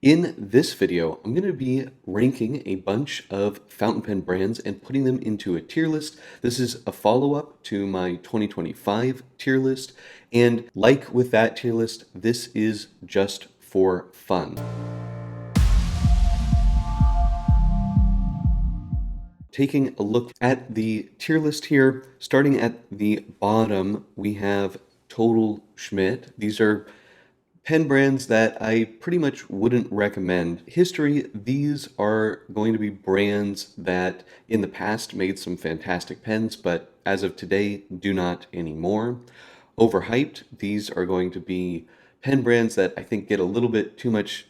In this video, I'm going to be ranking a bunch of fountain pen brands and putting them into a tier list. This is a follow-up to my 2025 tier list, and like with that tier list, this is just for fun. Taking a look at the tier list here, starting at the bottom, we have Total Schmidt. These are pen brands that I pretty much wouldn't recommend. History, these are going to be brands that in the past made some fantastic pens, but as of today, do not anymore. Overhyped, these are going to be pen brands that I think get a little bit too much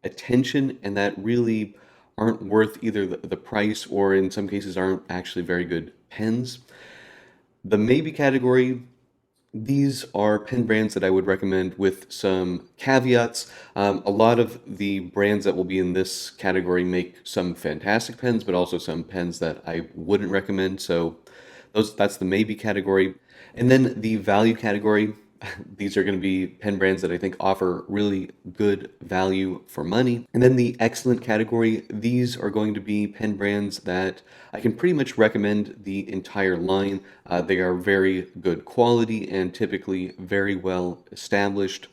attention and that really aren't worth either the price or in some cases aren't actually very good pens. The maybe category, these are pen brands that I would recommend with some caveats. A lot of the brands that will be in this category make some fantastic pens, but also some pens that I wouldn't recommend. So that's the maybe category. And then the value category, these are going to be pen brands that I think offer really good value for money. And then the excellent category, these are going to be pen brands that I can pretty much recommend the entire line. They are very good quality and typically very well established.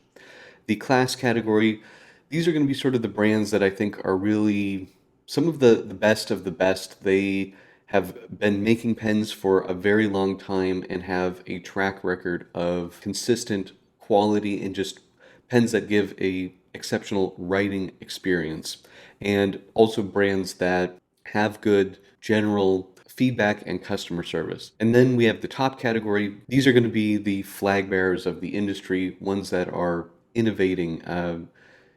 The class category, these are going to be sort of the brands that I think are really some of the best of the best. They have been making pens for a very long time and have a track record of consistent quality and just pens that give a exceptional writing experience, and also brands that have good general feedback and customer service. And then we have the top category. These are going to be the flag bearers of the industry, ones that are innovating,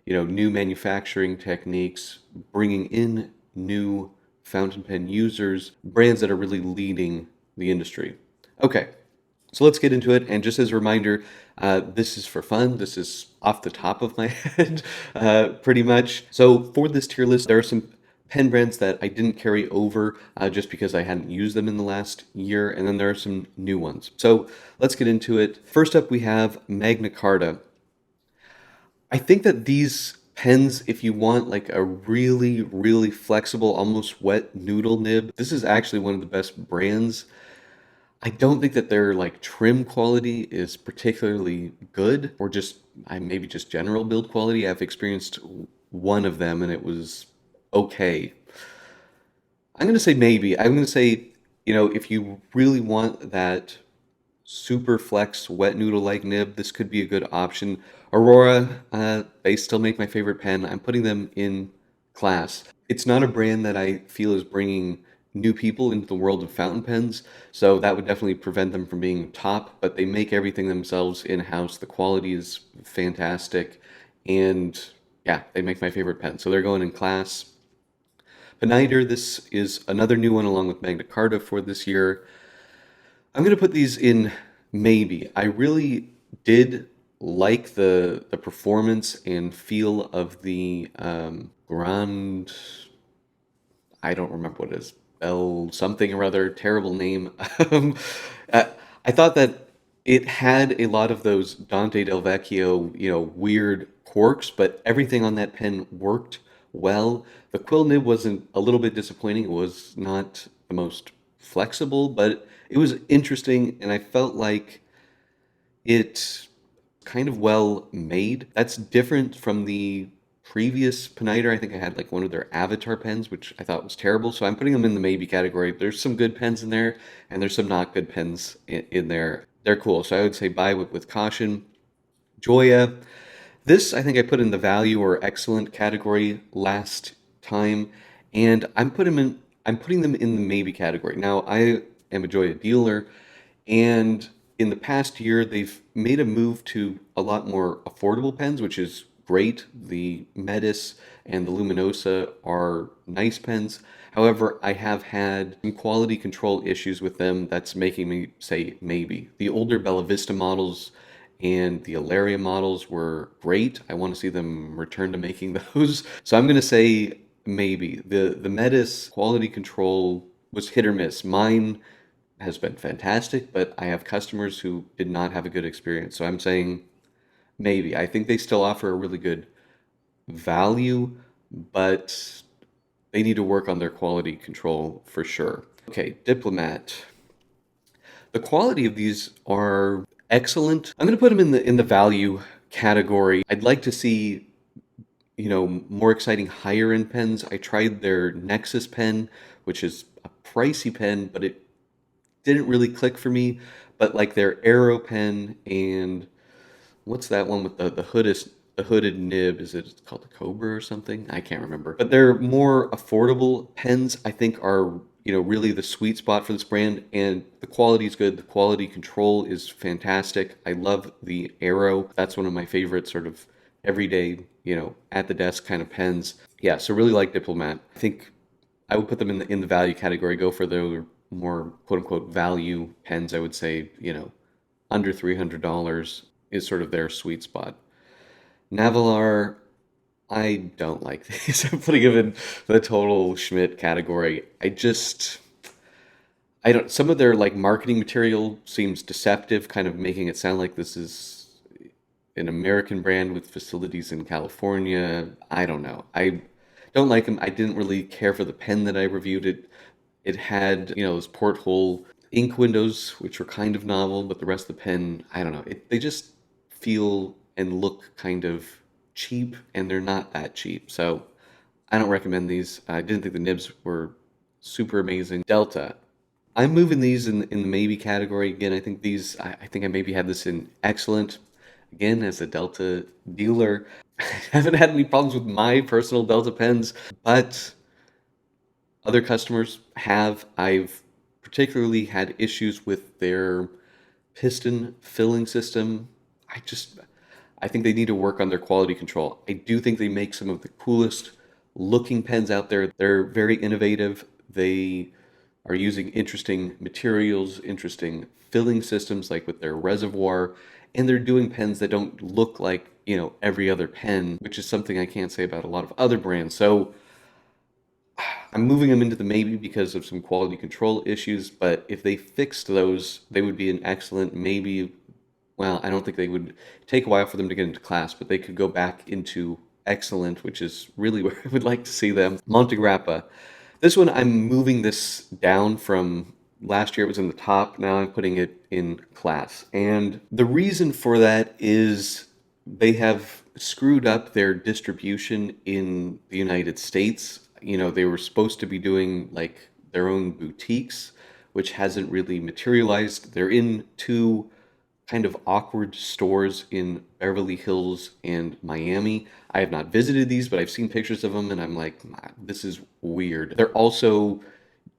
new manufacturing techniques, bringing in new fountain pen users, brands that are really leading the industry. Okay, so let's get into it. And just as a reminder, this is for fun. This is off the top of my head, pretty much. So for this tier list, there are some pen brands that I didn't carry over just because I hadn't used them in the last year. And then there are some new ones. So let's get into it. First up, we have Magna Carta. I think that these pens, if you want like a really, really flexible, almost wet noodle nib, this is actually one of the best brands. I don't think that their like trim quality is particularly good, or just maybe just general build quality. I've experienced one of them and it was okay. I'm gonna say maybe. I'm gonna say, if you really want that super flex wet noodle like nib, this could be a good option. Aurora, they still make my favorite pen. I'm putting them in class. It's not a brand that I feel is bringing new people into the world of fountain pens, so that would definitely prevent them from being top, but they make everything themselves in-house. The quality is fantastic, and yeah, they make my favorite pen, so they're going in class. Pineider, this is another new one along with Magna Carta for this year. I'm going to put these in maybe. I really did like the performance and feel of the Grand. I don't remember what it is. Bell something or other. Terrible name. Um, I thought that it had a lot of those Dante Del Vecchio, weird quirks, but everything on that pen worked well. The quill nib wasn't a little bit disappointing. It was not the most flexible, but it was interesting, and I felt like it kind of well made. That's different from the previous Pineider. I think I had like one of their Avatar pens, which I thought was terrible. So I'm putting them in the maybe category. There's some good pens in there, and there's some not good pens in there. They're cool. So I would say buy with caution. Gioia. This I think I put in the value or excellent category last time, and I'm putting them in the maybe category. Now I am a Gioia dealer, and in the past year they've made a move to a lot more affordable pens, which is great. The Metis and the Luminosa are nice pens. However, I have had some quality control issues with them that's making me say maybe. The older Bella Vista models and the Ilaria models were great. I want to see them return to making those. So I'm going to say maybe. The Metis quality control was hit or miss. Mine has been fantastic, but I have customers who did not have a good experience. So I'm saying maybe. I think they still offer a really good value, but they need to work on their quality control for sure. Okay, Diplomat. The quality of these are excellent. I'm going to put them in the value category. I'd like to see, more exciting higher end pens. I tried their Nexus pen, which is a pricey pen, but it didn't really click for me. But like their Aero pen and what's that one with the hooded nib? Is it called the Cobra or something? I can't remember. But they're more affordable pens. I think are really the sweet spot for this brand, and the quality is good. The quality control is fantastic. I love the Aero. That's one of my favorite sort of everyday, at the desk kind of pens. Yeah, so really like Diplomat. I think I would put them in the value category. Go for the more quote unquote value pens. I would say under $300 is sort of their sweet spot. Nahvalur, I don't like these. I'm putting them in the total Schmidt category. I don't, some of their like marketing material seems deceptive, kind of making it sound like this is an American brand with facilities in California. I don't know. I don't like them. I didn't really care for the pen that I reviewed. It had, those porthole ink windows, which were kind of novel, but the rest of the pen, I don't know. They just feel and look kind of cheap, and they're not that cheap. So I don't recommend these. I didn't think the nibs were super amazing. Delta. I'm moving these in the maybe category. Again, I think I think I maybe had this in excellent. Again, as a Delta dealer, I haven't had any problems with my personal Delta pens, but other customers have. I've particularly had issues with their piston filling system. I think they need to work on their quality control. I do think they make some of the coolest looking pens out there. They're very innovative. They are using interesting materials, interesting filling systems, like with their reservoir, and they're doing pens that don't look like, every other pen, which is something I can't say about a lot of other brands. So I'm moving them into the maybe because of some quality control issues, but if they fixed those, they would be an excellent maybe. Well, I don't think they would take a while for them to get into class, but they could go back into excellent, which is really where I would like to see them. Montegrappa. This one, I'm moving this down from last year. It was in the top. Now I'm putting it in class. And the reason for that is they have screwed up their distribution in the United States. They were supposed to be doing like their own boutiques, which hasn't really materialized. They're in two kind of awkward stores in Beverly Hills and Miami. I have not visited these, but I've seen pictures of them and I'm like, this is weird. They're also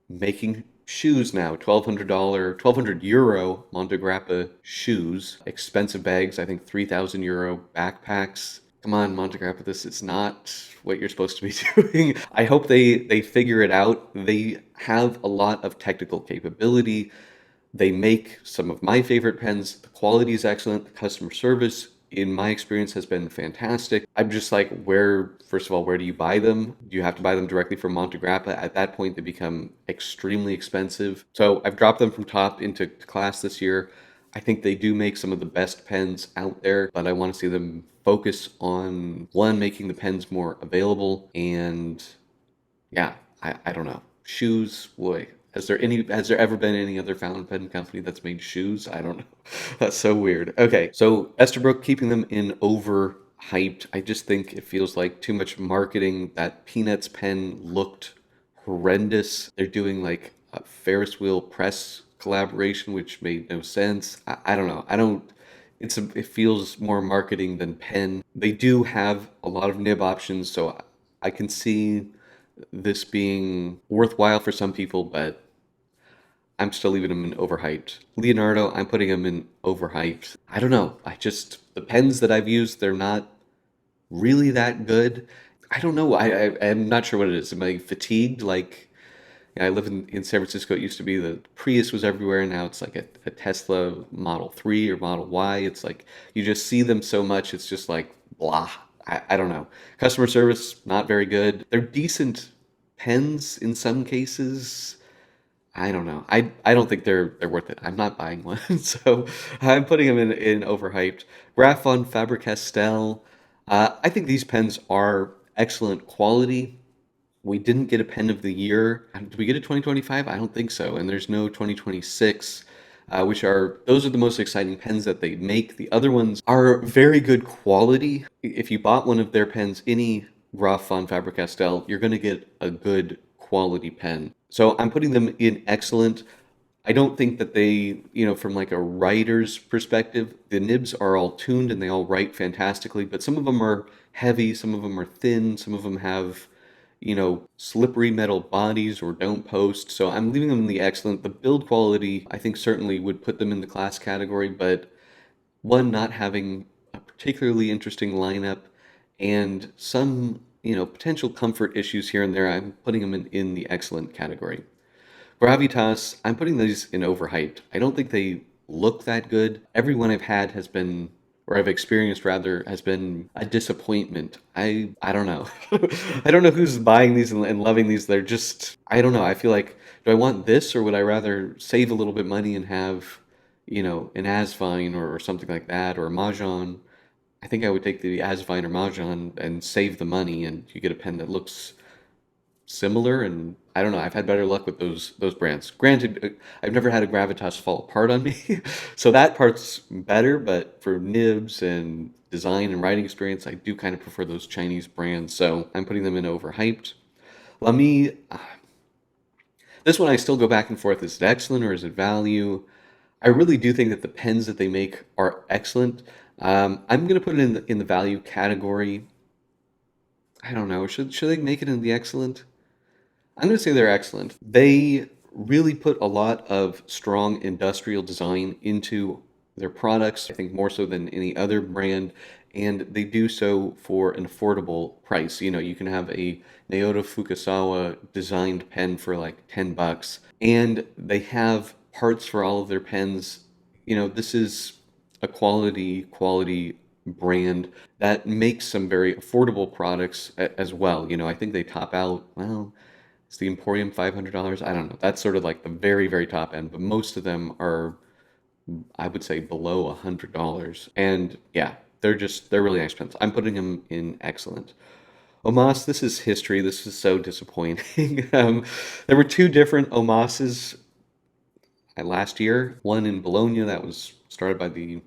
making shoes now, $1,200 euro Montegrappa shoes, expensive bags, I think 3,000 euro backpacks. Come on, Montegrappa, this is not what you're supposed to be doing. I hope they figure it out. They have a lot of technical capability. They make some of my favorite pens. The quality is excellent. The customer service, in my experience, has been fantastic. I'm just like, first of all, where do you buy them? Do you have to buy them directly from Montegrappa? At that point, they become extremely expensive. So I've dropped them from top into class this year. I think they do make some of the best pens out there, but I want to see them focus on, one, making the pens more available, and yeah, I don't know. Shoes, boy. Has there ever been any other fountain pen company that's made shoes? I don't know. That's so weird. Okay, so Esterbrook, keeping them in overhyped. I just think it feels like too much marketing. That Peanuts pen looked horrendous. They're doing like a Ferris wheel press collaboration, which made no sense. I don't know. It feels more marketing than pen. They do have a lot of nib options, so I can see this being worthwhile for some people, but I'm still leaving them in overhyped. Leonardo, I'm putting him in overhyped. I don't know. The pens that I've used, they're not really that good. I don't know. I'm not sure what it is. Am I fatigued? Like, I live in San Francisco. It used to be the Prius was everywhere. Now it's like a Tesla Model 3 or Model Y. It's like you just see them so much. It's just like, blah. I don't know. Customer service, not very good. They're decent pens in some cases. I don't know. I don't think they're worth it. I'm not buying one. So I'm putting them in overhyped. Graf on Faber Castell. I think these pens are excellent quality. We didn't get a pen of the year. Did we get a 2025? I don't think so. And there's no 2026, those are the most exciting pens that they make. The other ones are very good quality. If you bought one of their pens, any Graf von Faber Castell, you're going to get a good quality pen. So I'm putting them in excellent. I don't think that they, from like a writer's perspective, the nibs are all tuned and they all write fantastically, but some of them are heavy, some of them are thin, some of them have, slippery metal bodies or don't post. So I'm leaving them in the excellent. The build quality, I think, certainly would put them in the class category, but one, not having a particularly interesting lineup and some, potential comfort issues here and there, I'm putting them in the excellent category. Gravitas, I'm putting these in overhyped. I don't think they look that good. Every one I've had has been, or I've experienced rather, has been a disappointment. I don't know. I don't know who's buying these and loving these. They're just, I don't know. I feel like, do I want this or would I rather save a little bit money and have, an Asvine or something like that or a Mahjong? I think I would take the Asvine or Mahjong and save the money and you get a pen that looks similar, and I don't know, I've had better luck with those brands. Granted, I've never had a Gravitas fall apart on me, so that part's better, but for nibs and design and writing experience, I do kind of prefer those Chinese brands, so I'm putting them in overhyped. Lamy, this one I still go back and forth. Is it excellent or is it value? I really do think that the pens that they make are excellent. I'm going to put it in the value category. I don't know. Should they make it in the excellent? I'm going to say they're excellent. They really put a lot of strong industrial design into their products, I think more so than any other brand, and they do so for an affordable price. You can have a Naoto Fukasawa designed pen for like $10, and they have parts for all of their pens. This is a quality brand that makes some very affordable products as well. I think they top out, well, is the Emporium $500? I don't know. That's sort of like the very, very top end, but most of them are, I would say, below $100. And yeah, they're really expensive. I'm putting them in excellent. OMAS, this is history. This is so disappointing. There were two different OMASs last year. One in Bologna that was started by the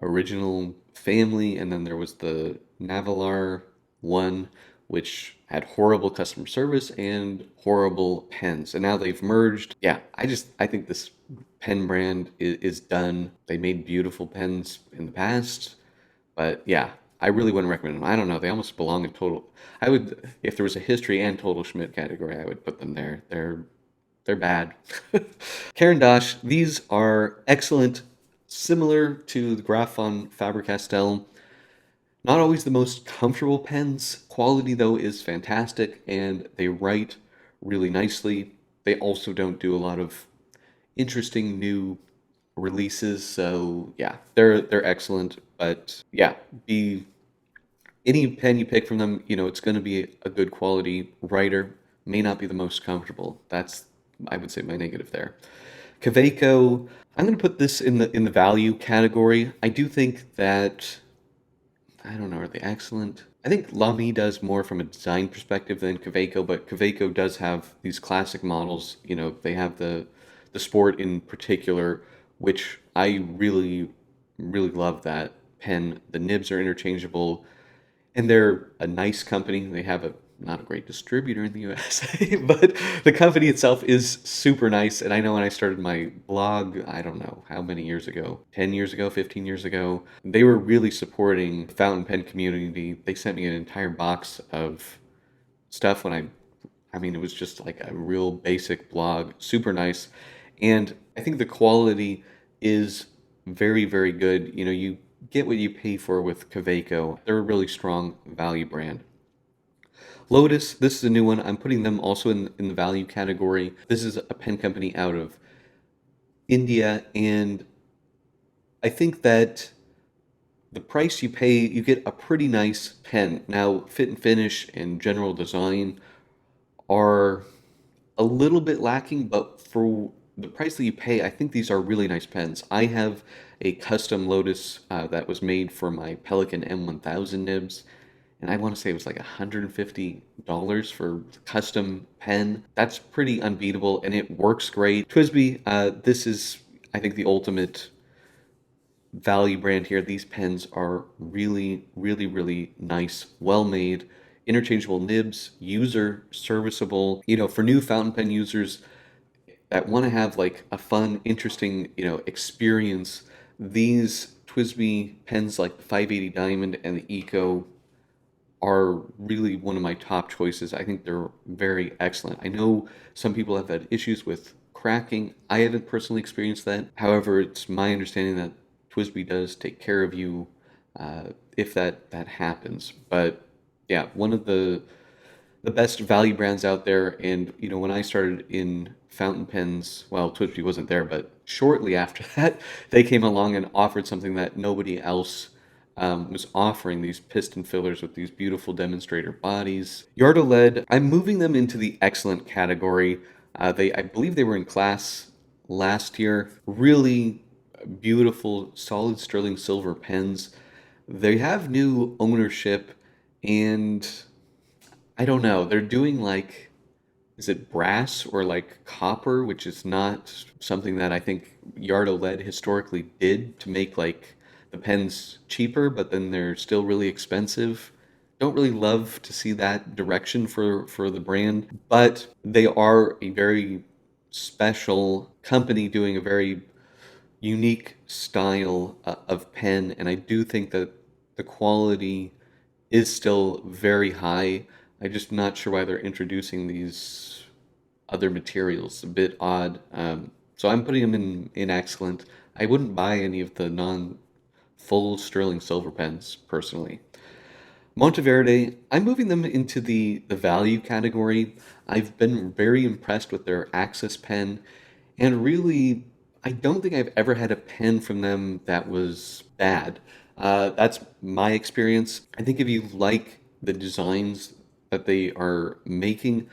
original family, and then there was the Nahvalur one, which had horrible customer service and horrible pens. And now they've merged. Yeah, I think this pen brand is done. They made beautiful pens in the past, but yeah, I really wouldn't recommend them. I don't know. They almost belong in total. I would, if there was a history and total Schmidt category, I would put them there. They're bad. Caran, these are excellent, similar to the Graf von Faber Castell. Not always the most comfortable pens. Quality, though, is fantastic, and they write really nicely. They also don't do a lot of interesting new releases, so yeah, they're excellent. But yeah, any pen you pick from them, it's going to be a good quality writer. May not be the most comfortable. That's, I would say, my negative there. Kaweco, I'm going to put this in the value category. I do think that, I don't know, are they excellent? I think Lamy does more from a design perspective than Kaweco, but Kaweco does have these classic models. They have the Sport in particular, which I really, really love that pen. The nibs are interchangeable, and they're a nice company. They have not a great distributor in the USA, but the company itself is super nice. And I know when I started my blog, I don't know how many years ago, 10 years ago, 15 years ago, they were really supporting the fountain pen community. They sent me an entire box of stuff when I mean, it was just like a real basic blog, super nice. And I think the quality is very, very good. You get what you pay for with Kaweco. They're a really strong value brand. Lotus, this is a new one. I'm putting them also in the value category. This is a pen company out of India, and I think that the price you pay, you get a pretty nice pen. Now, fit and finish and general design are a little bit lacking, but for the price that you pay, I think these are really nice pens. I have a custom Lotus that was made for my Pelikan M1000 nibs, and I want to say it was like $150 for custom pen. That's pretty unbeatable, and it works great. TWSBI, this is, I think, the ultimate value brand here. These pens are really, really, really nice, well made, interchangeable nibs, user serviceable. For new fountain pen users that want to have like a fun, interesting, experience, these TWSBI pens like the 580 Diamond and the Eco are really one of my top choices. I think they're very excellent. I know some people have had issues with cracking. I haven't personally experienced that. However, it's my understanding that TWSBI does take care of you if that happens. But yeah, one of the best value brands out there. And when I started in fountain pens, well, TWSBI wasn't there, but shortly after that, they came along and offered something that nobody else was offering, these piston fillers with these beautiful demonstrator bodies. Yardo lead, I'm moving them into the excellent category. I believe they were in class last year. Really beautiful, solid sterling silver pens. They have new ownership, and I don't know, they're doing like, is it brass or like copper, which is not something that I think Yardo lead historically did to make like the pens cheaper, but then they're still really expensive. Don't really love to see that direction for the brand, but they are a very special company doing a very unique style of pen, and I do think that the quality is still very high. I'm just not sure why they're introducing these other materials. A bit odd. So I'm putting them in excellent. I wouldn't buy any of the non-full sterling silver pens personally. Monteverde, I'm moving them into the value category. I've been very impressed with their Axis pen, and really, I don't think I've ever had a pen from them that was bad. That's my experience. I think if you like the designs that they are making,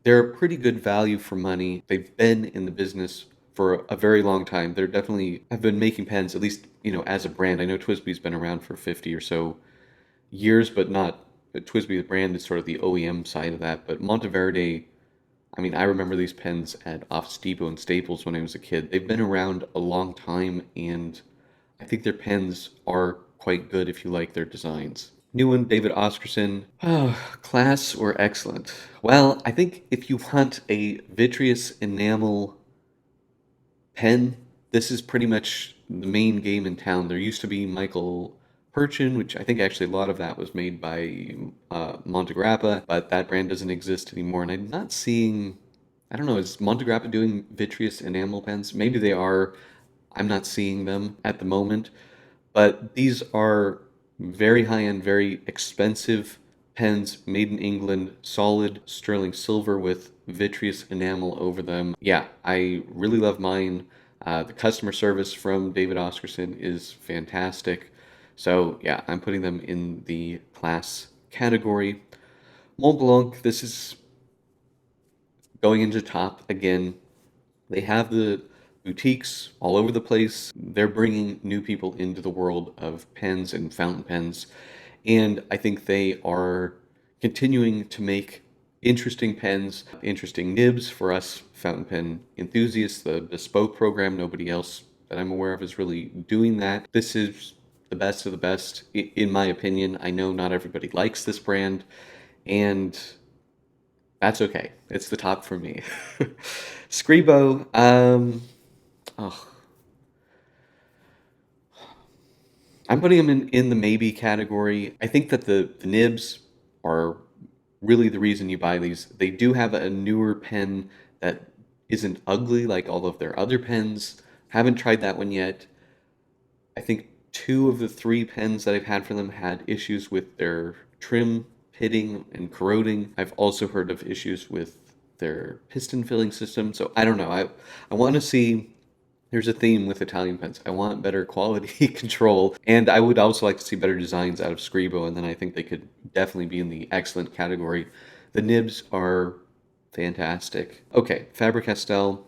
they're a pretty good value for money. They've been in the business for a very long time. They're definitely have been making pens, at least, as a brand. I know TWSBI's been around for 50 or so years, but not TWSBI the brand is sort of the OEM side of that. But Monteverde, I mean, I remember these pens at Office Depot and Staples when I was a kid. They've been around a long time, and I think their pens are quite good if you like their designs. New one, David Oscarson. Oh, class or excellent? Well, I think if you want a vitreous enamel pen, this is pretty much the main game in town. There used to be Michael Perchin, which I think actually a lot of that was made by Montegrappa, but that brand doesn't exist anymore. And I'm not seeing, I don't know, is Montegrappa doing vitreous enamel pens? Maybe they are. I'm not seeing them at the moment. But these are very high-end, very expensive pens made in England, solid sterling silver with vitreous enamel over them. Yeah, I really love mine. The customer service from David Oscarson is fantastic. So yeah, I'm putting them in the class category. Montblanc, this is going into top again. They have the boutiques all over the place. They're bringing new people into the world of pens and fountain pens. And I think they are continuing to make interesting pens, interesting nibs for us fountain pen enthusiasts. The bespoke program, nobody else that I'm aware of is really doing that. This is the best of the best, in my opinion. I know not everybody likes this brand, and that's okay. It's the top for me. Scribo, oh, I'm putting them in the maybe category. I think that the nibs are really the reason you buy these. They do have a newer pen that isn't ugly like all of their other pens. Haven't tried that one yet. I think two of the three pens that I've had from them had issues with their trim pitting and corroding. I've also heard of issues with their piston filling system. So I don't know. I want to see. There's a theme with Italian pens. I want better quality control, and I would also like to see better designs out of Scribo, and then I think they could definitely be in the excellent category. The nibs are fantastic. Okay, Faber Castell.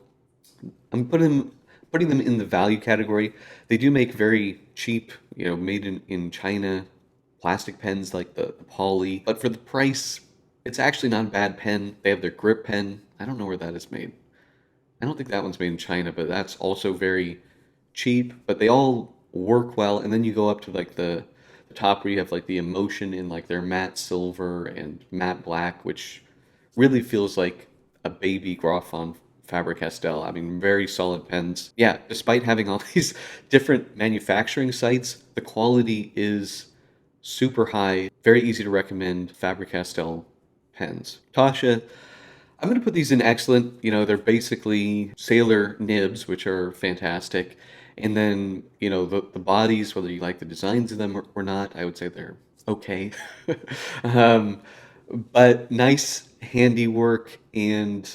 I'm putting them in the value category. They do make very cheap, made in China plastic pens like the Poly, but for the price, it's actually not a bad pen. They have their grip pen. I don't know where that is made. I don't think that one's made in China, but that's also very cheap. But they all work well. And then you go up to like the top where you have like the emotion in like their matte silver and matte black, which really feels like a baby Graf on Faber Castell. I mean, very solid pens. Yeah, despite having all these different manufacturing sites, the quality is super high. Very easy to recommend Faber Castell pens. Taccia, I'm going to put these in excellent. They're basically sailor nibs, which are fantastic. And then, the bodies, whether you like the designs of them or not, I would say they're okay. um, but nice handiwork, and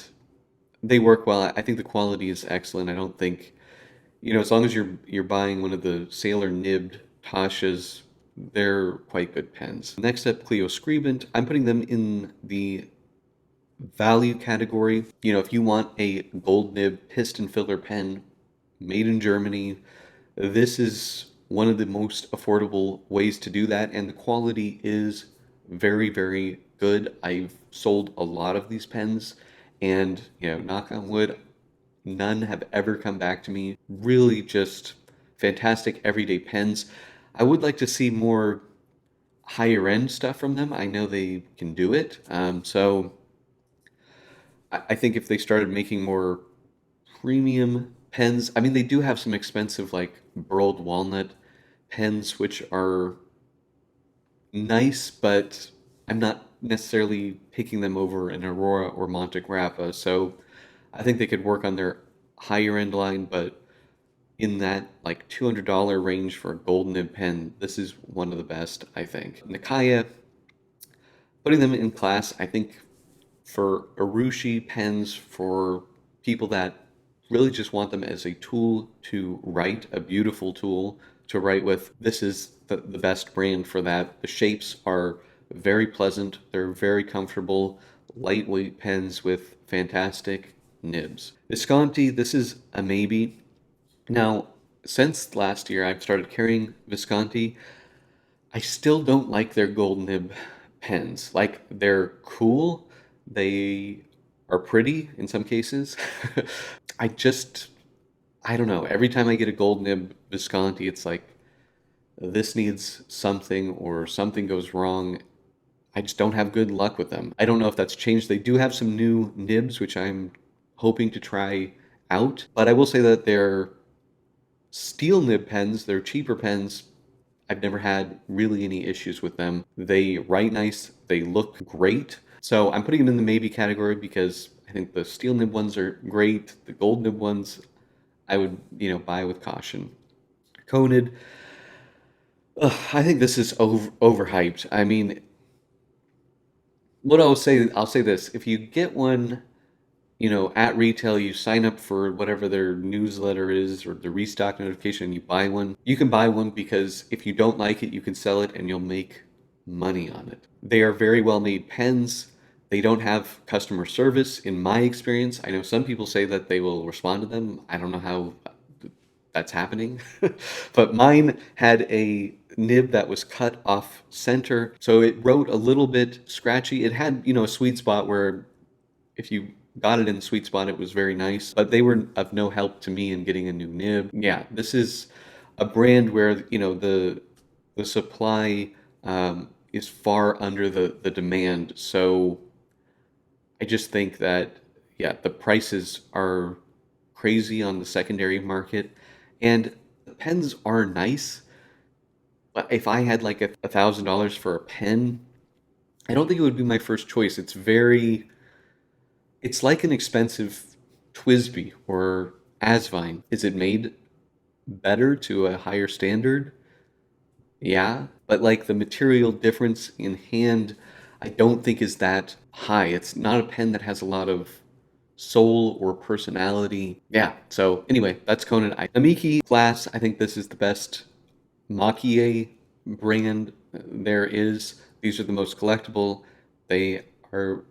they work well. I think the quality is excellent. I don't think, as long as you're buying one of the sailor nibbed Tasha's, they're quite good pens. Next up, Cleo Skribent. I'm putting them in the value category. If you want a gold nib piston filler pen made in Germany, this is one of the most affordable ways to do that, and the quality is very, very good. I've sold a lot of these pens, and knock on wood, none have ever come back to me. Really just fantastic everyday pens. I would like to see more higher end stuff from them. I know they can do it. So I think if they started making more premium pens, I mean, they do have some expensive, like burled walnut pens, which are nice, but I'm not necessarily picking them over an Aurora or Montegrappa. So I think they could work on their higher end line, but in that like $200 range for a gold nib pen, this is one of the best, I think. Nakaya, putting them in class, I think for Urushi pens, for people that really just want them as a tool to write, a beautiful tool to write with, this is the best brand for that. The shapes are very pleasant, they're very comfortable, lightweight pens with fantastic nibs. Visconti, this is a maybe. Now, since last year, I've started carrying Visconti. I still don't like their gold nib pens. Like, they're cool, they are pretty in some cases. I just, I don't know. Every time I get a gold nib Visconti, it's like this needs something or something goes wrong. I just don't have good luck with them. I don't know if that's changed. They do have some new nibs, which I'm hoping to try out, but I will say that their steel nib pens, they're cheaper pens. I've never had really any issues with them. They write nice, they look great. So I'm putting them in the maybe category because I think the steel nib ones are great. The gold nib ones, I would, buy with caution. Conid, I think this is overhyped. I mean, I'll say this: if you get one, at retail, you sign up for whatever their newsletter is or the restock notification, and you buy one. You can buy one because if you don't like it, you can sell it and you'll make money on it. They are very well made pens. They don't have customer service, in my experience. I know some people say that they will respond to them. I don't know how that's happening. But mine had a nib that was cut off center, so it wrote a little bit scratchy. It had, a sweet spot where if you got it in the sweet spot, it was very nice, but they were of no help to me in getting a new nib. Yeah, this is a brand where, the supply is far under the demand. So I just think that, yeah, the prices are crazy on the secondary market, and the pens are nice, but if I had like $1,000 for a pen, I don't think it would be my first choice. It's like an expensive TWSBI or Asvine. Is it made better to a higher standard? Yeah, but like the material difference in hand, I don't think is that high. It's not a pen that has a lot of soul or personality. Yeah, so anyway, that's Conan. Namiki glass, I think this is the best Maki brand there is. These are the most collectible. They are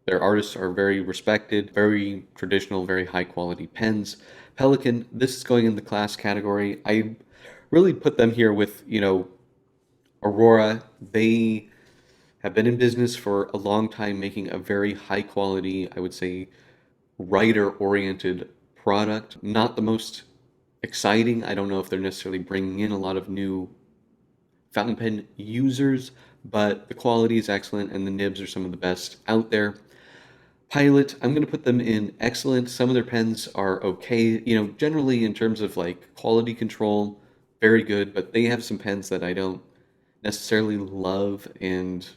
Their artists are very respected, very traditional, very high quality pens. Pelikan, this is going in the class category. I really put them here with, Aurora. They have been in business for a long time, making a very high quality, I would say, writer oriented product. Not the most exciting. I don't know if they're necessarily bringing in a lot of new fountain pen users, but the quality is excellent and the nibs are some of the best out there. Pilot, I'm going to put them in excellent. Some of their pens are okay. Generally in terms of like quality control, very good, but they have some pens that I don't necessarily love, and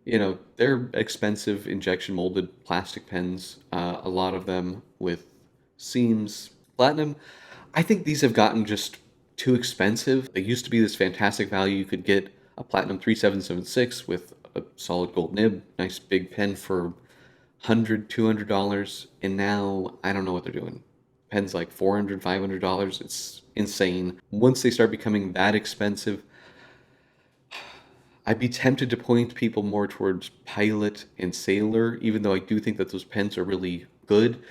they're expensive injection molded plastic pens, a lot of them with seams. Platinum, I think these have gotten just too expensive. They used to be this fantastic value. You could get a Platinum 3776 with a solid gold nib, nice big pen for $100, $200, and now I don't know what they're doing. Pens like $400, $500. It's insane. Once they start becoming that expensive, I'd be tempted to point people more towards Pilot and Sailor, even though I do think that those pens are really good.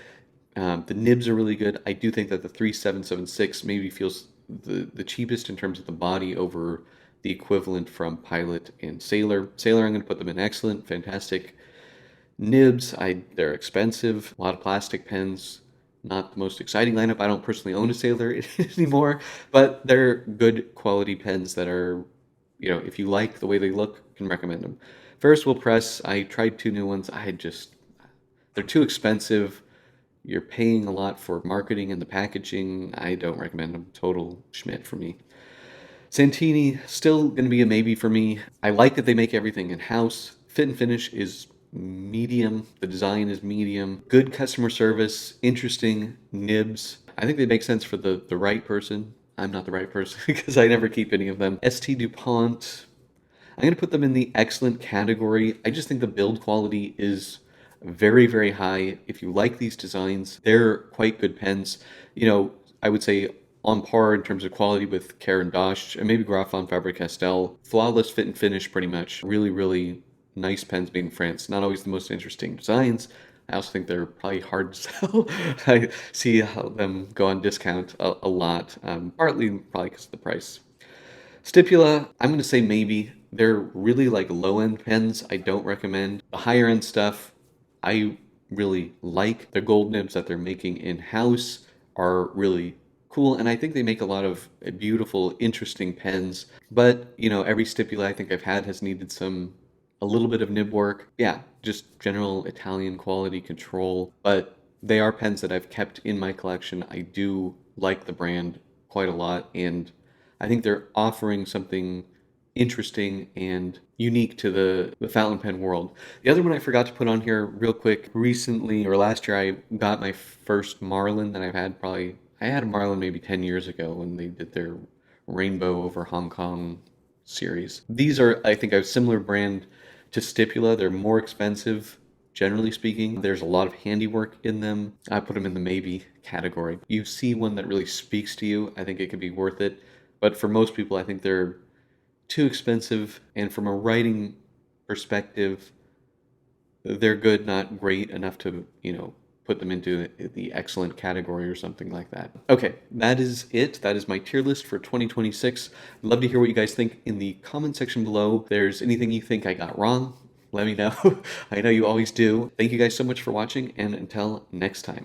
The nibs are really good. I do think that the 3776 maybe feels the cheapest in terms of the body over the equivalent from Pilot and Sailor. Sailor, I'm going to put them in excellent, fantastic. Nibs, they're expensive. A lot of plastic pens. Not the most exciting lineup. I don't personally own a Sailor anymore, but they're good quality pens that are, if you like the way they look, can recommend them. Ferris wheel press, I tried two new ones. They're too expensive. You're paying a lot for marketing and the packaging. I don't recommend them. Total Schmidt for me. Santini, still going to be a maybe for me. I like that they make everything in-house. Fit and finish is medium. The design is medium. Good customer service, interesting nibs. I think they make sense for the right person. I'm not the right person because I never keep any of them. ST DuPont, I'm going to put them in the excellent category. I just think the build quality is very, very high. If you like these designs, they're quite good pens. I would say on par in terms of quality with Caran and maybe Graf on Faber Castell. Flawless fit and finish, pretty much. Really, really nice pens made in France. Not always the most interesting designs. I also think they're probably hard to sell. I see how them go on discount a lot, partly probably because of the price. Stipula, I'm going to say maybe. They're really like low-end pens. I don't recommend. The higher-end stuff, I really like. The gold nibs that they're making in-house are really cool, and I think they make a lot of beautiful, interesting pens. But, every Stipula I think I've had has needed a little bit of nib work. Yeah, just general Italian quality control. But they are pens that I've kept in my collection. I do like the brand quite a lot, and I think they're offering something interesting and unique to the fountain pen world. The other one I forgot to put on here real quick, recently or last year, I got my first Marlin that I had a Marlin maybe 10 years ago when they did their Rainbow over Hong Kong series. These are, I think, a similar brand to Stipula. They're more expensive, generally speaking. There's a lot of handiwork in them. I put them in the maybe category. You see one that really speaks to you, I think it could be worth it. But for most people, I think they're too expensive. And from a writing perspective, they're good, not great enough to, put them into the excellent category or something like that. Okay, that is it. That is my tier list for 2026. I'd love to hear what you guys think in the comment section below. If there's anything you think I got wrong, let me know. I know you always do. Thank you guys so much for watching, and until next time.